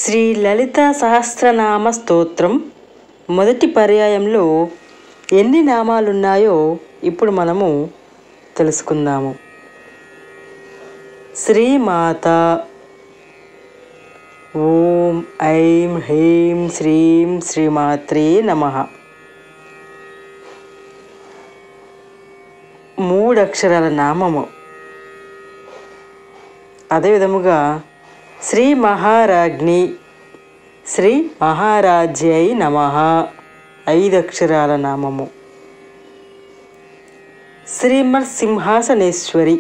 శ్రీ లలిత సహస్రనామ స్తోత్రం మొదటి పర్యాయంలో ఎన్ని నామాలున్నాయో ఇప్పుడు మనము తెలుసుకుందాము. శ్రీమాత ఓం ఐం హ్రీం శ్రీం శ్రీమాత్రే నమః. 3 అక్షరాల నామము. అదేవిధముగా శ్రీ మహారాజ్ఞి శ్రీ మహారాజ్యై నమః 5 అక్షరాల నామము. శ్రీమత్ సింహాసనేశ్వరి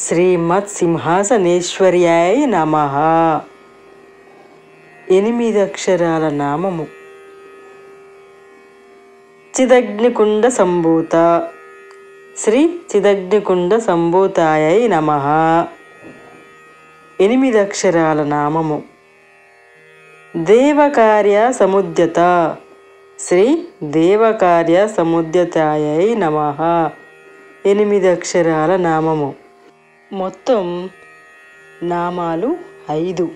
శ్రీమత్ సింహాసనేశ్వర్యాయ నమః 8 అక్షరాల నామము. చిదగ్నికుండ సంభూత శ్రీ చిదగ్నికుండ సంభూతాయై నమః 8 అక్షరాల నామము. దేవకార్య సముద్యత శ్రీ దేవకార్య సముద్యతాయై నమః 8 అక్షరాల నామము. మొత్తం నామాలు 5.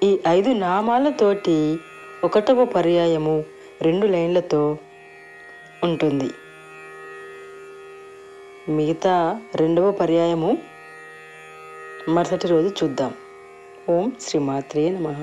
ఈ 5 నామాలతోటి 1వ పర్యాయము 2 లైన్లతో ఉంటుంది. మిగతా 2వ పర్యాయము మరుసటి రోజు చూద్దాం. ఓం శ్రీమాత్రే నమః.